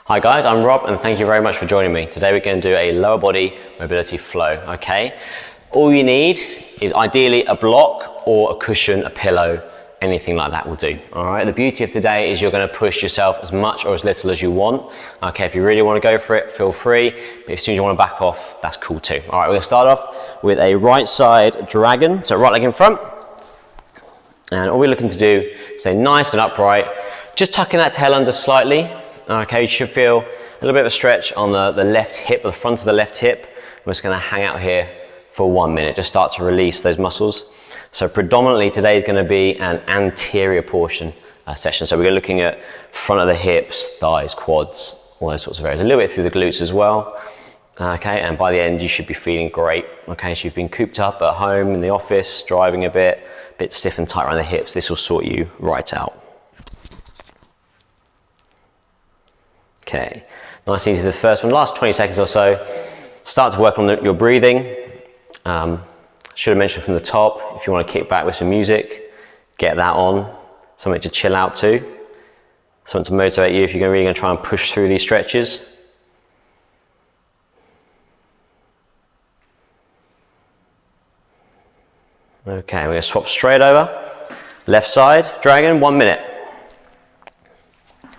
Hi guys, I'm Rob and thank you very much for joining me. Today we're going to do a lower body mobility flow, okay? All you need is ideally a block or a cushion, a pillow, anything like that will do, all right? The beauty of today is you're going to push yourself as much or as little as you want, okay? If you really want to go for it, feel free, but as soon as you want to back off, that's cool too. All right, we're going to start off with a right side dragon, so right leg in front, and all we're looking to do is stay nice and upright, just tucking that tail under slightly. Okay, you should feel a little bit of a stretch on the left hip, or the front of the left hip. I'm just going to hang out here for 1 minute, just start to release those muscles. So predominantly today is going to be an anterior portion session. So we're looking at front of the hips, thighs, quads, all those sorts of areas. A little bit through the glutes as well. Okay, and by the end you should be feeling great. Okay, so you've been cooped up at home, in the office, driving a bit stiff and tight around the hips. This will sort you right out. Okay, nice and easy for the first one. Last 20 seconds or so, start to work on your breathing. Should have mentioned from the top, if you want to kick back with some music, get that on. Something to chill out to. Something to motivate you if you're really going to try and push through these stretches. Okay, we're going to swap straight over. Left side, dragon, 1 minute.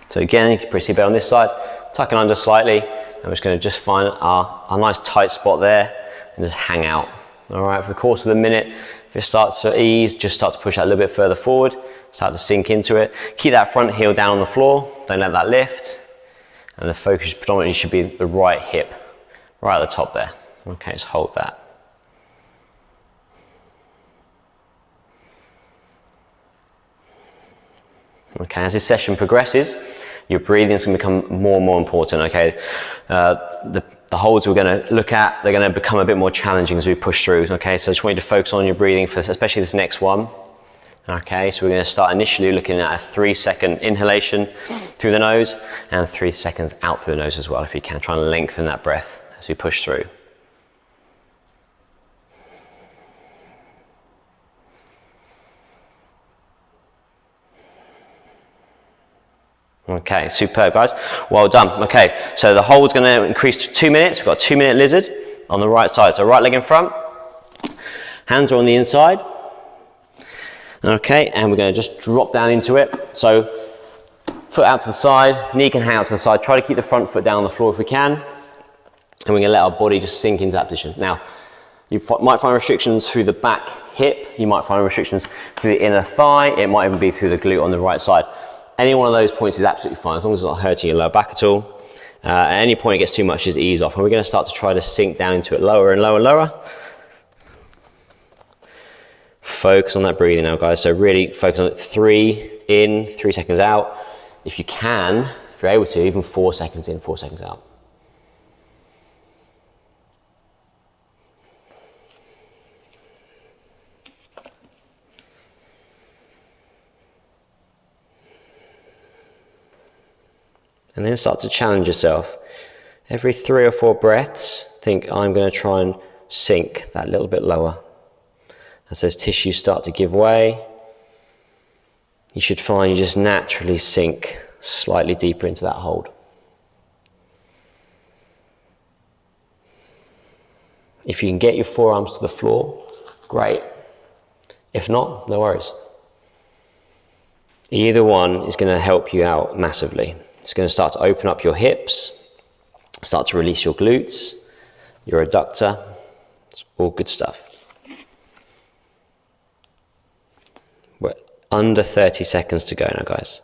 So again, you can press your belt on this side, tucking under slightly, and we're just going to find our nice tight spot there and just hang out. All right, for the course of the minute, if it starts to ease, just start to push that a little bit further forward, start to sink into it. Keep that front heel down on the floor, don't let that lift, and the focus predominantly should be the right hip, right at the top there. Okay, just hold that. Okay, as this session progresses, your breathing is going to become more and more important, okay? The holds we're going to look at, they're going to become a bit more challenging as we push through, okay? So I just want you to focus on your breathing for especially this next one. Okay, so we're going to start initially looking at a 3-second inhalation through the nose and 3 seconds out through the nose as well, if you can. Try and lengthen that breath as we push through. Okay, superb guys, well done. Okay, so the hold's going to increase to 2 minutes. We've got a 2-minute lizard on the right side. So right leg in front, hands are on the inside. Okay, and we're going to just drop down into it. So foot out to the side, knee can hang out to the side. Try to keep the front foot down on the floor if we can. And we're going to let our body just sink into that position. Now, you might find restrictions through the back hip. You might find restrictions through the inner thigh. It might even be through the glute on the right side. Any one of those points is absolutely fine, as long as it's not hurting your lower back at all. At any point it gets too much, just ease off. And we're going to start to try to sink down into it lower and lower and lower. Focus on that breathing now, guys. So really focus on it. 3 in, 3 seconds out. If you can, if you're able to, even 4 seconds in, 4 seconds out. And then start to challenge yourself. Every 3 or 4 breaths, think I'm going to try and sink that little bit lower. As those tissues start to give way, you should find you just naturally sink slightly deeper into that hold. If you can get your forearms to the floor, great. If not, no worries. Either one is going to help you out massively. It's going to start to open up your hips, start to release your glutes, your adductor. It's all good stuff. We're under 30 seconds to go now, guys.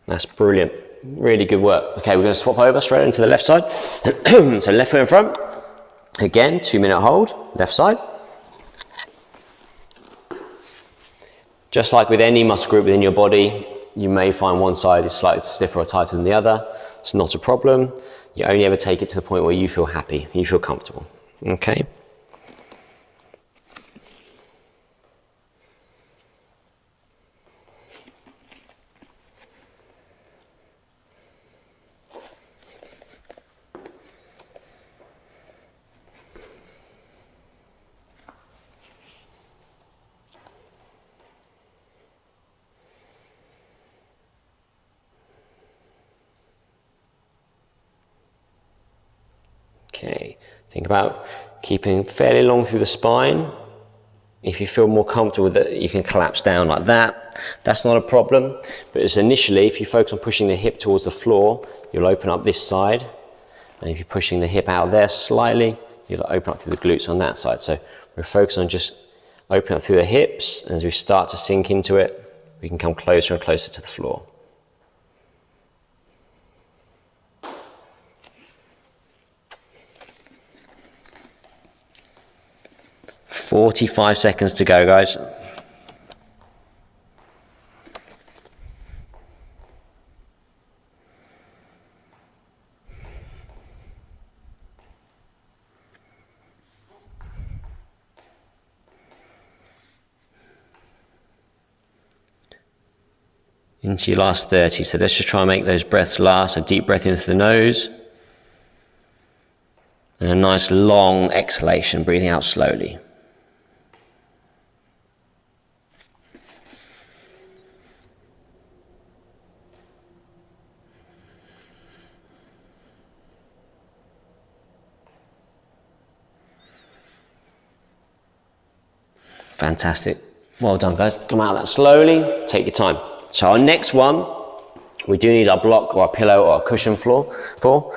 That's brilliant. Really good work. Okay, we're going to swap over straight into the left side. So left foot in front. Again, 2-minute hold, left side. Just like with any muscle group within your body, you may find one side is slightly stiffer or tighter than the other. It's not a problem. You only ever take it to the point where you feel happy, you feel comfortable. Okay. Think about keeping fairly long through the spine. If you feel more comfortable with it, you can collapse down like that. That's not a problem. But it's initially, if you focus on pushing the hip towards the floor, you'll open up this side. And if you're pushing the hip out there slightly, you'll open up through the glutes on that side. So we're focused on just opening up through the hips. And as we start to sink into it, we can come closer and closer to the floor. "45 seconds to go, guys. Into your last 30. So let's just try and make those breaths last. A deep breath in through the nose. And a nice long exhalation, breathing out slowly. Fantastic. Well done, guys. Come out of that slowly. Take your time. So our next one, we do need our block or a pillow or a cushion floor for.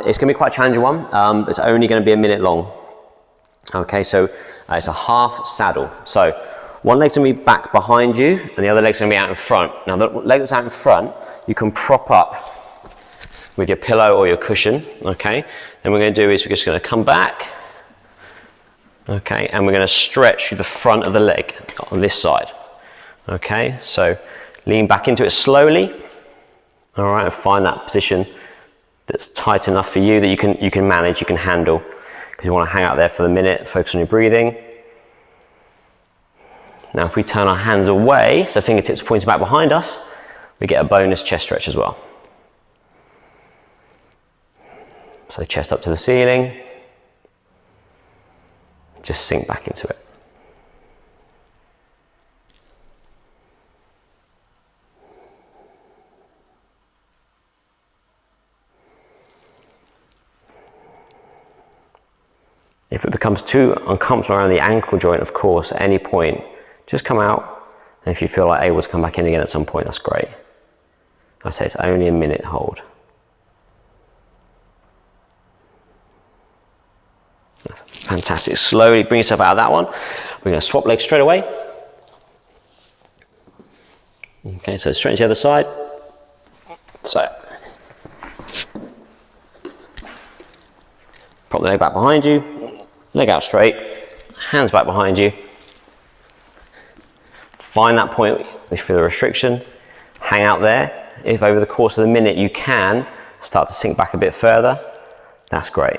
It's going to be quite a challenging one. It's only going to be a minute long. Okay, so it's a half saddle. So one leg's going to be back behind you and the other leg's going to be out in front. Now the leg that's out in front, you can prop up with your pillow or your cushion. Okay, then we're going to do is we're just going to come back. Okay, and we're going to stretch through the front of the leg on this side. Okay, so lean back into it slowly. All right, and find that position that's tight enough for you that you can manage, you can handle, because you want to hang out there for the minute, focus on your breathing. Now if we turn our hands away, so fingertips pointing back behind us, we get a bonus chest stretch as well. So chest up to the ceiling. Just sink back into it. If it becomes too uncomfortable around the ankle joint, of course, at any point, just come out. And if you feel like able to come back in again at some point, that's great. I say it's only a minute hold. Fantastic. Slowly bring yourself out of that one. We're going to swap legs straight away. Okay, so straighten to the other side. So, prop the leg back behind you, leg out straight, hands back behind you. Find that point if you feel the restriction, hang out there. If over the course of the minute you can start to sink back a bit further, that's great.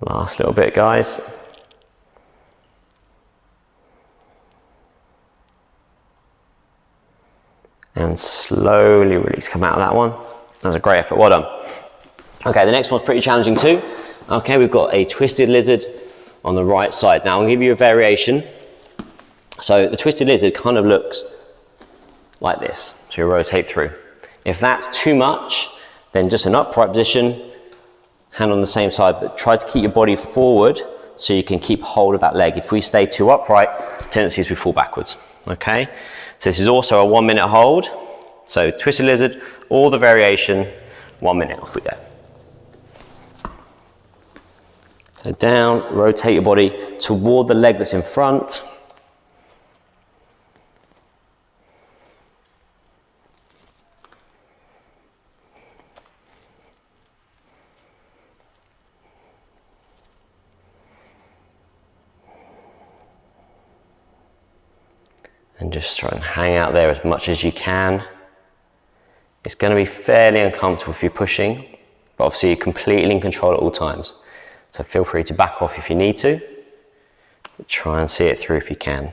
Last little bit, guys. And slowly release, come out of that one. That was a great effort, well done. Okay, the next one's pretty challenging too. Okay, we've got a twisted lizard on the right side. Now I'll give you a variation. So the twisted lizard kind of looks like this. So you rotate through. If that's too much, then just an upright position, hand on the same side, but try to keep your body forward so you can keep hold of that leg. If we stay too upright, tendency is we fall backwards, okay? So this is also a 1 minute hold. So twisted lizard, all the variation, 1 minute, off we go. So down, rotate your body toward the leg that's in front. And just try and hang out there as much as you can. It's going to be fairly uncomfortable if you're pushing, but obviously you're completely in control at all times. So feel free to back off if you need to. Try and see it through if you can.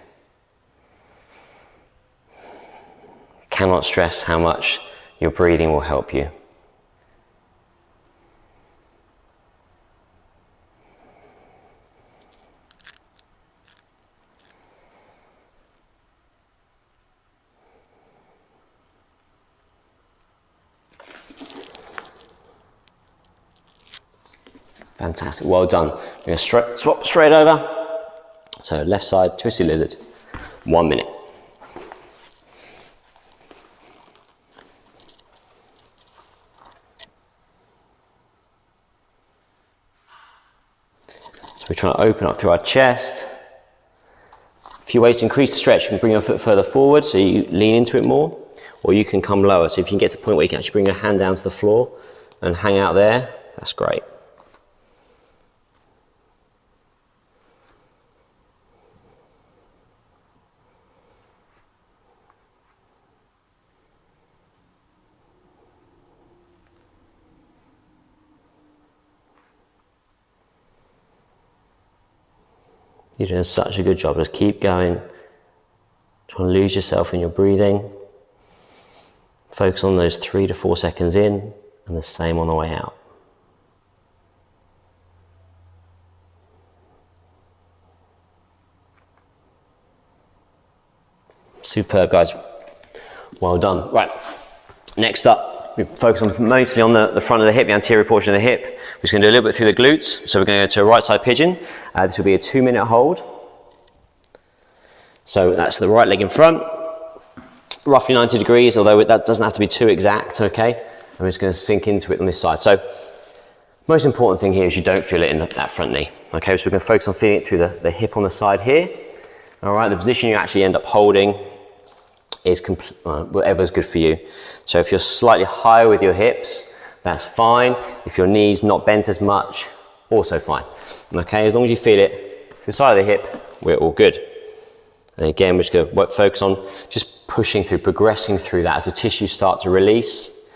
Cannot stress how much your breathing will help you. Fantastic, well done. We're going to swap straight over. So left side, twisted lizard, 1 minute. So we're trying to open up through our chest. A few ways to increase the stretch. You can bring your foot further forward so you lean into it more, or you can come lower. So if you can get to the point where you can actually bring your hand down to the floor and hang out there, that's great. You're doing such a good job. Just keep going. Try and lose yourself in your breathing. Focus on those 3 to 4 seconds in and the same on the way out. Superb, guys. Well done. Right, next up, we focus on mostly on the front of the hip, the anterior portion of the hip. We're just going to do a little bit through the glutes. So we're going to go to a right side pigeon. This will be a 2-minute hold. So that's the right leg in front, roughly 90 degrees, although that doesn't have to be too exact, okay? I'm just going to sink into it on this side. So most important thing here is you don't feel it in that front knee. Okay, so we're going to focus on feeling it through the hip on the side here. All right, the position you actually end up holding is whatever's good for you. So if you're slightly higher with your hips, that's fine. If your knee's not bent as much, also fine. Okay, as long as you feel it through the side of the hip, we're all good. And again, we're just going to focus on just pushing through, progressing through that as the tissues start to release.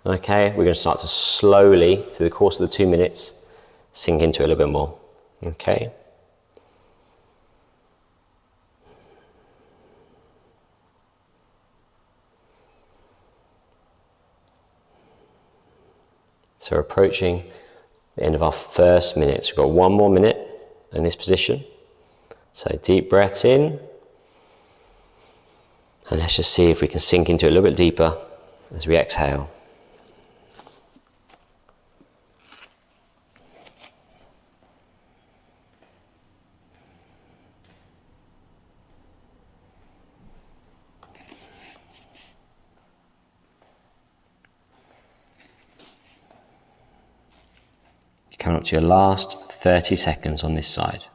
Okay, we're going to start to slowly, through the course of the 2 minutes, sink into it a little bit more. Okay. So we're approaching the end of our first minute. So we've got 1 more minute in this position. So deep breaths in. And let's just see if we can sink into it a little bit deeper as we exhale. You're coming up to your last 30 seconds on this side.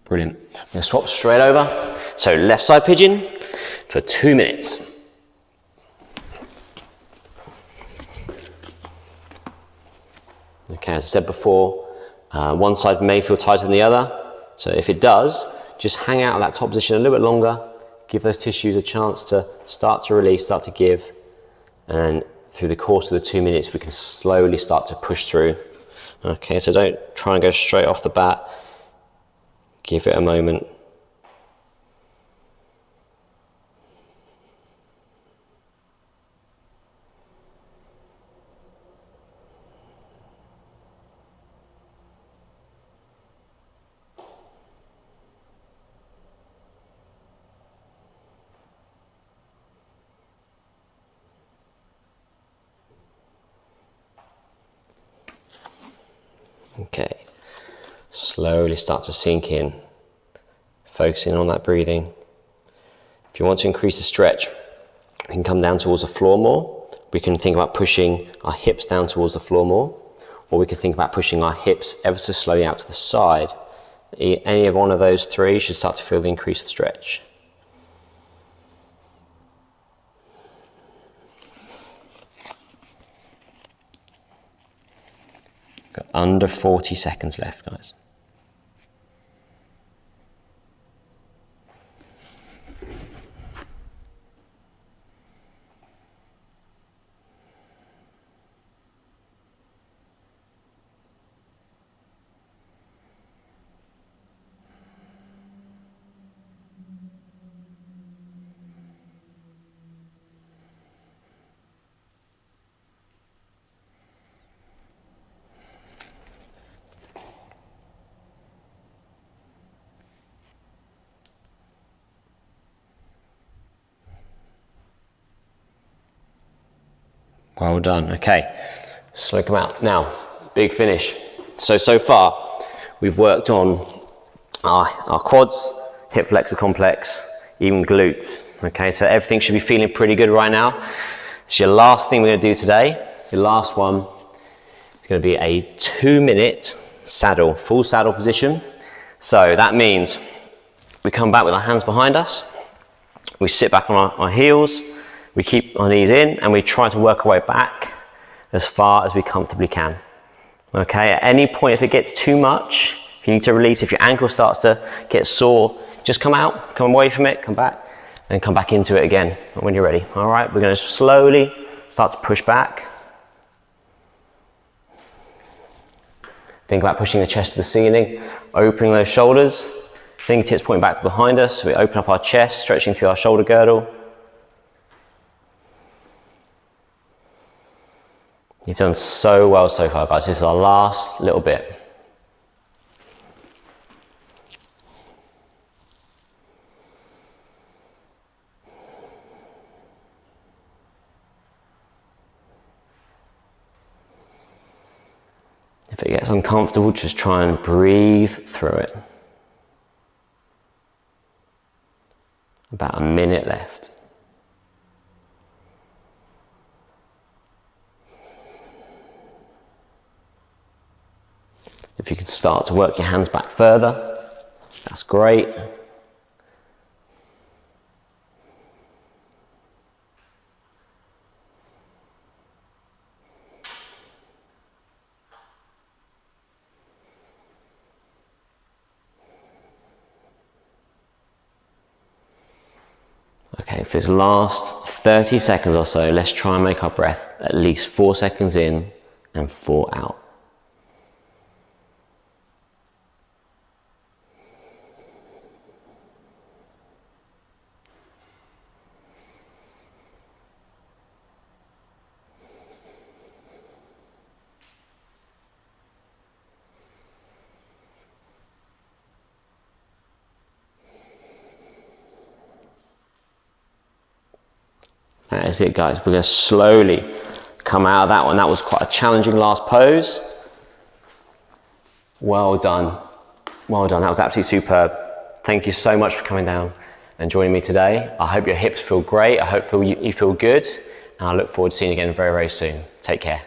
Brilliant. I'm going to swap straight over. So left side pigeon for 2 minutes. Okay, as I said before, one side may feel tighter than the other. So if it does, just hang out of that top position a little bit longer. Give those tissues a chance to start to release, start to give. And through the course of the 2 minutes, we can slowly start to push through. Okay, so don't try and go straight off the bat. Give it a moment. Okay, slowly start to sink in, focusing on that breathing. If you want to increase the stretch, you can come down towards the floor more, we can think about pushing our hips down towards the floor more, or we can think about pushing our hips ever so slowly out to the side. Any of one of those three should start to feel the increased stretch. Got under 40 seconds left, guys. Well done. Okay, slow come out. Now, big finish. So far, we've worked on our quads, hip flexor complex, even glutes. Okay, so everything should be feeling pretty good right now. It's your last thing we're gonna do today. Your last one is gonna be a 2-minute saddle, full saddle position. So that means we come back with our hands behind us, we sit back on our heels, we keep our knees in, and we try to work our way back as far as we comfortably can. Okay, at any point if it gets too much, if you need to release, if your ankle starts to get sore, just come out, come away from it, come back, and come back into it again when you're ready. All right, we're gonna slowly start to push back. Think about pushing the chest to the ceiling, opening those shoulders, fingertips pointing back behind us. We open up our chest, stretching through our shoulder girdle. You've done so well so far, guys. This is our last little bit. If it gets uncomfortable, just try and breathe through it. About a minute left. If you can start to work your hands back further, that's great. Okay, for this last 30 seconds or so, let's try and make our breath at least 4 seconds in and 4 out. That is it, guys. We're going to slowly come out of that one. That was quite a challenging last pose. Well done. Well done. That was absolutely superb. Thank you so much for coming down and joining me today. I hope your hips feel great. I hope you feel good. And I look forward to seeing you again very, very soon. Take care.